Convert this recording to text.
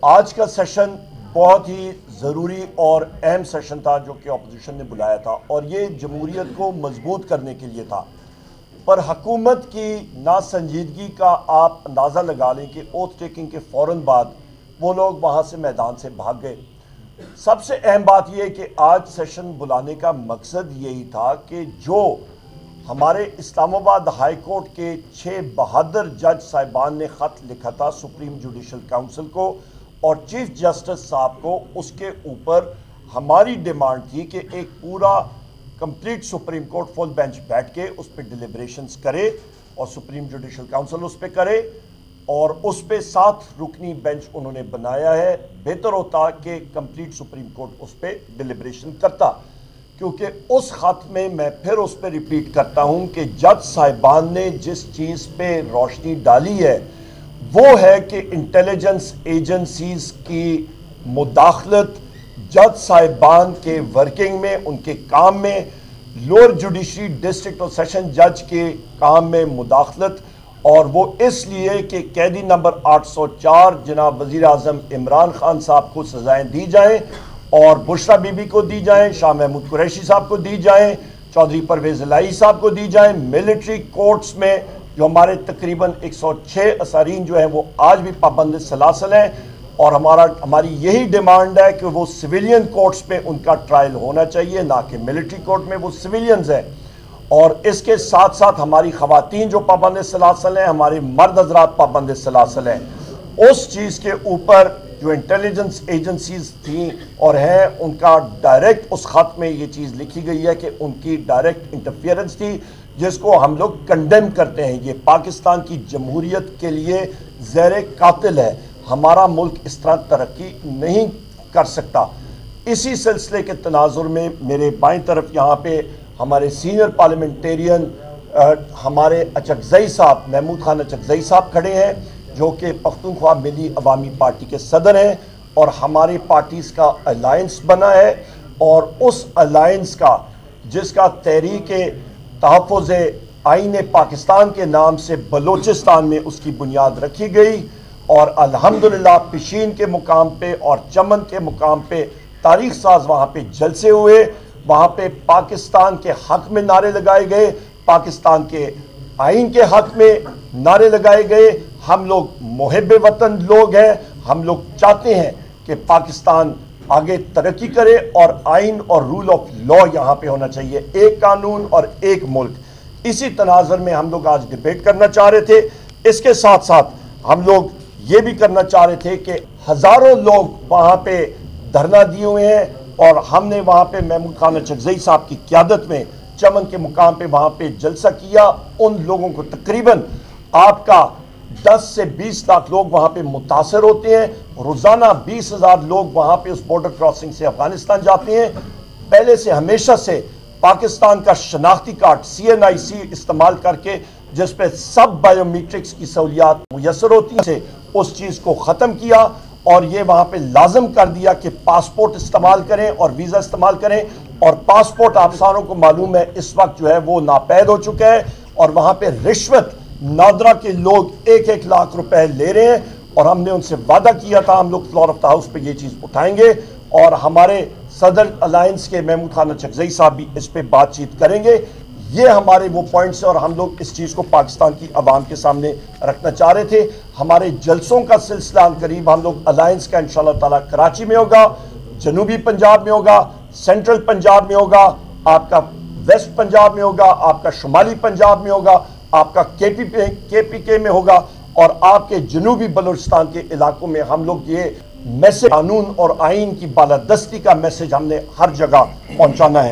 آج کا سیشن بہت ہی ضروری اور اہم سیشن تھا جو کہ اپوزیشن نے بلایا تھا اور یہ جمہوریت کو مضبوط کرنے کے لیے تھا، پر حکومت کی ناسنجیدگی کا آپ اندازہ لگا لیں کہ اوتھ ٹیکنگ کے فوراً بعد وہ لوگ وہاں سے میدان سے بھاگ گئے۔ سب سے اہم بات یہ کہ آج سیشن بلانے کا مقصد یہی تھا کہ جو ہمارے اسلام آباد ہائی کورٹ کے 6 بہادر جج صاحبان نے خط لکھا تھا سپریم جوڈیشل کاؤنسل کو اور چیف جسٹس صاحب کو، اس کے اوپر ہماری ڈیمانڈ تھی کہ ایک پورا complete supreme court full bench بیٹھ کے اس پہ ڈیلیبریشنز کرے اور سپریم جوڈیشل کاؤنسل اس پہ کرے اور اس پہ 7 رکنی بینچ انہوں نے بنایا ہے۔ بہتر ہوتا کہ کمپلیٹ سپریم کورٹ اس پہ ڈیلیبریشن کرتا، کیونکہ اس خط میں میں پھر اس پہ ریپیٹ کرتا ہوں کہ جج صاحبان نے جس چیز پہ روشنی ڈالی ہے وہ ہے کہ انٹیلیجنس ایجنسیز کی مداخلت جج صاحبان کے ورکنگ میں، ان کے کام میں، لوور جوڈیشری ڈسٹرکٹ اور سیشن جج کے کام میں مداخلت، اور وہ اس لیے کہ قیدی نمبر 804 جناب وزیر اعظم عمران خان صاحب کو سزائیں دی جائیں اور بشرا بی بی کو دی جائیں، شاہ محمود قریشی صاحب کو دی جائیں، چودھری پرویز الہی صاحب کو دی جائیں۔ ملٹری کورٹس میں جو ہمارے تقریباً 106 اسارین جو ہیں وہ آج بھی پابند سلاسل ہیں، اور ہماری یہی ڈیمانڈ ہے کہ وہ سویلین کورٹس میں ان کا ٹرائل ہونا چاہیے، نہ کہ ملٹری کورٹ میں، وہ سویلینز ہیں۔ اور اس کے ساتھ ساتھ ہماری خواتین جو پابند سلاسل ہیں، ہمارے مرد حضرات پابند سلاسل ہیں، اس چیز کے اوپر جو انٹیلیجنس ایجنسیز تھیں اور ہیں ان کا ڈائریکٹ اس خط میں یہ چیز لکھی گئی ہے کہ ان کی ڈائریکٹ انٹرفیئرنس تھی، جس کو ہم لوگ کنڈیم کرتے ہیں۔ یہ پاکستان کی جمہوریت کے لیے زہر قاتل ہے، ہمارا ملک اس طرح ترقی نہیں کر سکتا۔ اسی سلسلے کے تناظر میں میرے بائیں طرف یہاں پہ ہمارے سینئر پارلیمنٹیرین ہمارے اچکزئی صاحب، محمود خان اچکزئی صاحب کھڑے ہیں، جو کہ پختونخوا ملی عوامی پارٹی کے صدر ہیں اور ہماری پارٹیز کا الائنس بنا ہے، اور اس الائنس کا جس کا تحریک تحفظ آئین پاکستان کے نام سے بلوچستان میں اس کی بنیاد رکھی گئی، اور الحمدللہ پشین کے مقام پہ اور چمن کے مقام پہ تاریخ ساز وہاں پہ جلسے ہوئے، وہاں پہ پاکستان کے حق میں نعرے لگائے گئے، پاکستان کے آئین کے حق میں نعرے لگائے گئے۔ ہم لوگ محب وطن لوگ ہیں، ہم لوگ چاہتے ہیں کہ پاکستان آگے ترقی کرے اور آئین اور رول آف لا یہاں پہ ہونا چاہیے، ایک قانون اور ایک ملک۔ اسی تناظر میں ہم لوگ آج ڈیبیٹ کرنا چاہ رہے تھے۔ اس کے ساتھ ساتھ ہم لوگ یہ بھی کرنا چاہ رہے تھے کہ ہزاروں لوگ وہاں پہ دھرنا دیے ہوئے ہیں، اور ہم نے وہاں پہ محمود خان اچکزئی صاحب کی قیادت میں چمن کے مقام پہ وہاں پہ جلسہ کیا۔ ان لوگوں کو تقریباً آپ کا 10 سے 20 لاکھ لوگ وہاں پہ متاثر ہوتے ہیں، روزانہ 20,000 لوگ وہاں پہ اس بارڈر کراسنگ سے افغانستان جاتے ہیں۔ پہلے سے ہمیشہ سے پاکستان کا شناختی کارڈ CNIC استعمال کر کے جس پہ سب بائیو میٹرکس کی سہولیات میسر ہوتی ہیں، اس چیز کو ختم کیا اور یہ وہاں پہ لازم کر دیا کہ پاسپورٹ استعمال کریں اور ویزا استعمال کریں، اور پاسپورٹ آپ ساروں کو معلوم ہے اس وقت جو ہے وہ ناپید ہو چکا ہے، اور وہاں پہ رشوت نادرا کے لوگ 1-1 لاکھ روپے لے رہے ہیں، اور ہم نے ان سے وعدہ کیا تھا ہم لوگ فلور آف دا ہاؤس پہ یہ چیز اٹھائیں گے، اور ہمارے صدر الائنس کے محمود خان اچکزئی صاحب بھی اس پہ بات چیت کریں گے۔ یہ ہمارے وہ پوائنٹس ہیں اور ہم لوگ اس چیز کو پاکستان کی عوام کے سامنے رکھنا چاہ رہے تھے۔ ہمارے جلسوں کا سلسلہ قریب ہم لوگ الائنس کا انشاءاللہ تعالیٰ کراچی میں ہوگا، جنوبی پنجاب میں ہوگا، سینٹرل پنجاب میں ہوگا، آپ کا ویسٹ پنجاب میں ہوگا، آپ کا شمالی پنجاب میں ہوگا، آپ کا KPK میں ہوگا، اور آپ کے جنوبی بلوچستان کے علاقوں میں ہم لوگ یہ میسج قانون اور آئین کی بالادستی کا میسج ہم نے ہر جگہ پہنچانا ہے۔